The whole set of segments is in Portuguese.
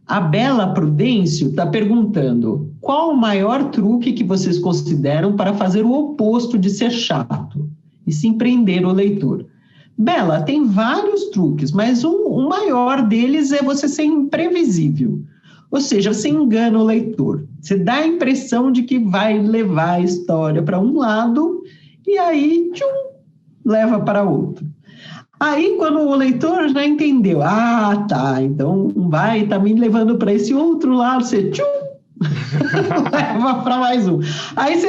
A Bela Prudêncio está perguntando: qual o maior truque que vocês consideram para fazer o oposto de ser chato e se prender o leitor? Bela, tem vários truques, mas o maior deles é você ser imprevisível. Ou seja, você engana o leitor. Você dá a impressão de que vai levar a história para um lado e aí leva para outro. Aí, quando o leitor já entendeu, tá, então tá me levando para esse outro lado, você leva para mais um. Aí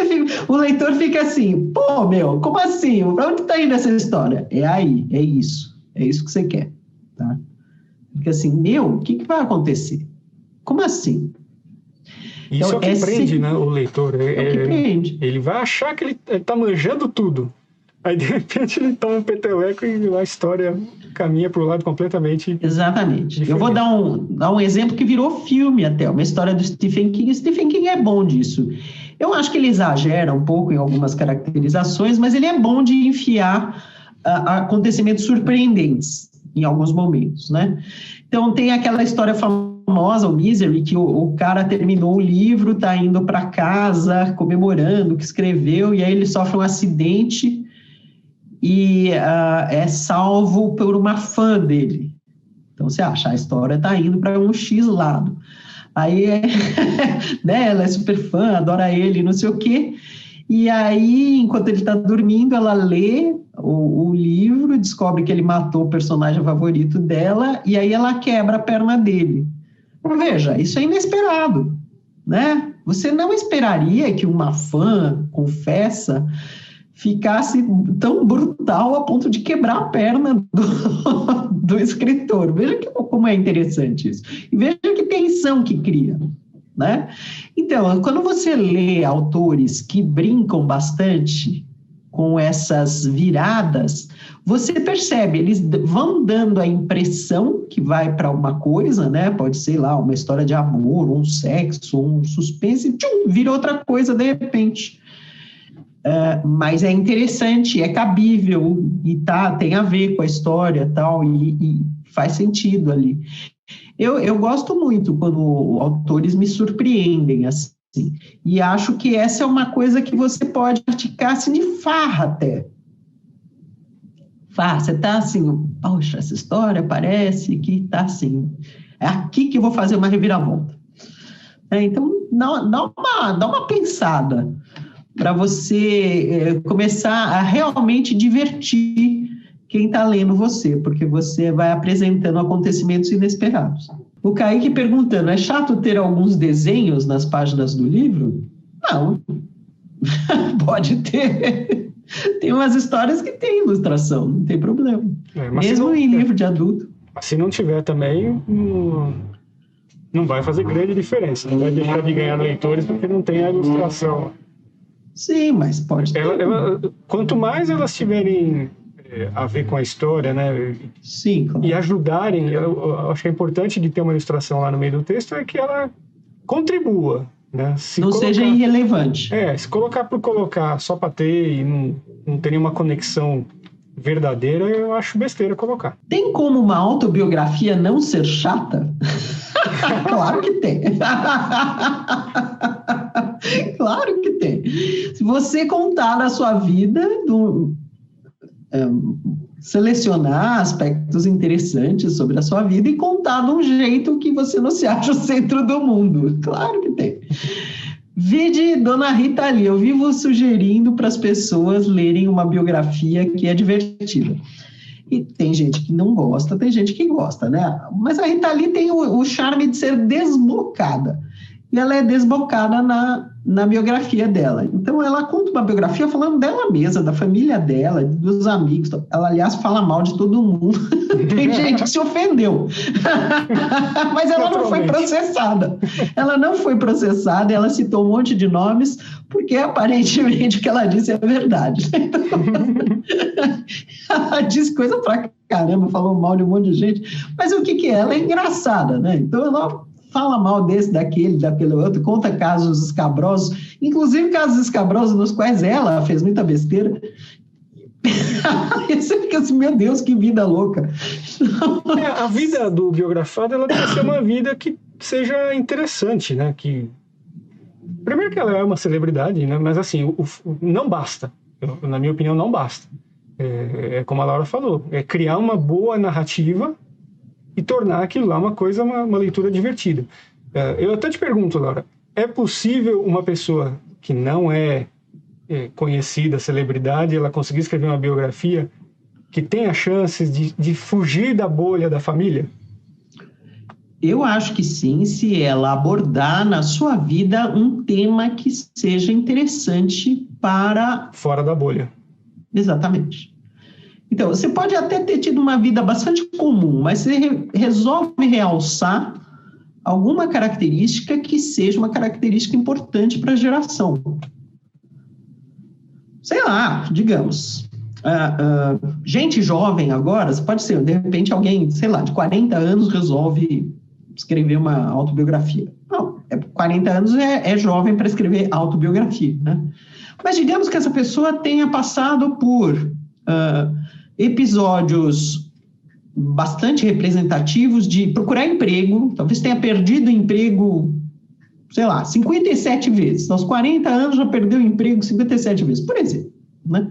o leitor fica assim, como assim? Para onde está indo essa história? É isso que você quer, tá? Fica assim, o que vai acontecer? Como assim? Isso então, é o que prende, né, o leitor. É o que prende. Ele vai achar que ele está manjando tudo. Aí, de repente, ele toma um peteleco e a história caminha para o lado completamente Exatamente. diferente. Eu vou dar um exemplo que virou filme até, uma história do Stephen King. Stephen King é bom disso. Eu acho que ele exagera um pouco em algumas caracterizações, mas ele é bom de enfiar acontecimentos surpreendentes em alguns momentos, né? Então, tem aquela história famosa, o Misery, que o cara terminou o livro, está indo para casa comemorando o que escreveu, e aí ele sofre um acidente e é salvo por uma fã dele. Então, você acha, a história está indo para um X lado. Aí, né, ela é super fã, adora ele, não sei o quê. E aí, enquanto ele está dormindo, ela lê o livro, descobre que ele matou o personagem favorito dela, e aí ela quebra a perna dele. Veja, isso é inesperado, né? Você não esperaria que uma fã, confessa, ficasse tão brutal a ponto de quebrar a perna do escritor. Veja como é interessante isso. E veja que tensão que cria, né? Então, quando você lê autores que brincam bastante com essas viradas, você percebe, eles vão dando a impressão que vai para uma coisa, né? Pode ser lá uma história de amor, um sexo, um suspense, vira outra coisa de repente. Mas é interessante, é cabível e tem a ver com a história tal, e faz sentido ali. Eu gosto muito quando autores me surpreendem assim, e acho que essa é uma coisa que você pode praticar assim, de farra até. Você está assim, poxa, essa história parece que está assim, é aqui que eu vou fazer uma reviravolta. Então, dá uma pensada para você começar a realmente divertir quem está lendo você, porque você vai apresentando acontecimentos inesperados. O Kaique perguntando, é chato ter alguns desenhos nas páginas do livro? Não, pode ter. Tem umas histórias que tem ilustração, não tem problema. Mesmo em livro de adulto. Se não tiver também, não vai fazer grande diferença, não vai deixar de ganhar leitores porque não tem a ilustração. Sim, mas pode ter. Quanto mais elas tiverem a ver com a história, né? Sim, claro. E ajudarem, eu acho que é importante de ter uma ilustração lá no meio do texto é que ela contribua, né? Seja irrelevante. Se colocar por colocar só para ter e não ter nenhuma conexão verdadeira, eu acho besteira colocar. Tem como uma autobiografia não ser chata? Claro que tem. Claro que tem. Se você contar na sua vida, selecionar aspectos interessantes sobre a sua vida e contar de um jeito que você não se acha o centro do mundo. Claro que tem. Vide Dona Rita Lee. Eu vivo sugerindo para as pessoas lerem uma biografia que é divertida. E tem gente que não gosta, tem gente que gosta, né? Mas a Rita Lee tem o charme de ser desbocada. E ela é desbocada na biografia dela. Então, ela conta uma biografia falando dela mesma, da família dela, dos amigos. Ela, aliás, fala mal de todo mundo. Tem gente que se ofendeu. Mas ela não foi processada. Ela não foi processada, ela citou um monte de nomes, porque aparentemente o que ela disse é verdade. Então, ela disse coisa pra caramba, falou mal de um monte de gente. Mas o que é? Ela é engraçada, né? Então, ela fala mal daquele outro, conta casos escabrosos, inclusive casos escabrosos nos quais ela fez muita besteira. Você fica assim, meu Deus, que vida louca. A vida do biografado, ela deve ser uma vida que seja interessante, né? Primeiro que ela é uma celebridade, né? Mas assim, não basta. Na minha opinião, não basta. É como a Laura falou, é criar uma boa narrativa e tornar aquilo lá uma leitura divertida. Eu até te pergunto, Laura, é possível uma pessoa que não é conhecida, celebridade, ela conseguir escrever uma biografia que tenha chances de fugir da bolha da família? Eu acho que sim, se ela abordar na sua vida um tema que seja interessante para... Fora da bolha. Exatamente. Então, você pode até ter tido uma vida bastante comum, mas você resolve realçar alguma característica que seja uma característica importante para a geração. Sei lá, digamos, gente jovem agora, pode ser, de repente alguém, sei lá, de 40 anos resolve escrever uma autobiografia. Não, 40 anos é jovem para escrever autobiografia, né? Mas digamos que essa pessoa tenha passado por episódios bastante representativos de procurar emprego, talvez tenha perdido emprego, sei lá, 57 vezes. Aos 40 anos já perdeu emprego 57 vezes, por exemplo, né?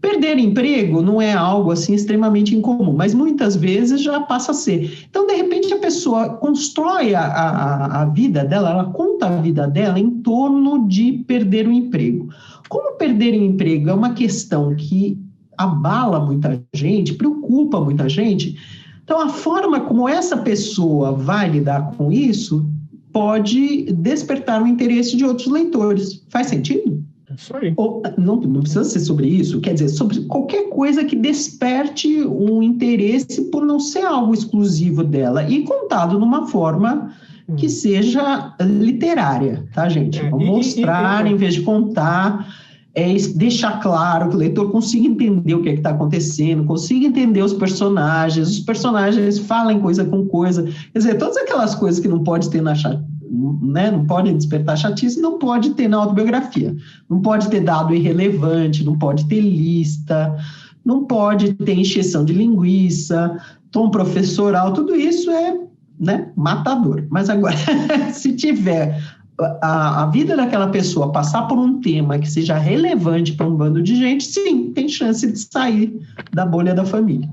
Perder emprego não é algo assim extremamente incomum, mas muitas vezes já passa a ser. Então, de repente, a pessoa constrói a vida dela, ela conta a vida dela em torno de perder o emprego. Como perder o emprego é uma questão que abala muita gente, preocupa muita gente, então a forma como essa pessoa vai lidar com isso pode despertar o interesse de outros leitores. Faz sentido? Isso aí. Ou, não precisa ser sobre isso, quer dizer, sobre qualquer coisa que desperte um interesse por não ser algo exclusivo dela e contado numa forma que seja literária, tá, gente? Mostrar em vez de contar, deixar claro que o leitor consiga entender o que está acontecendo, consiga entender os personagens falem coisa com coisa, quer dizer, todas aquelas coisas que não pode ter na né, não podem despertar chatice, não pode ter na autobiografia. Não pode ter dado irrelevante, não pode ter lista, não pode ter encheção de linguiça, tom professoral, tudo isso é, né, matador. Mas agora, se tiver a vida daquela pessoa passar por um tema que seja relevante para um bando de gente, sim, tem chance de sair da bolha da família.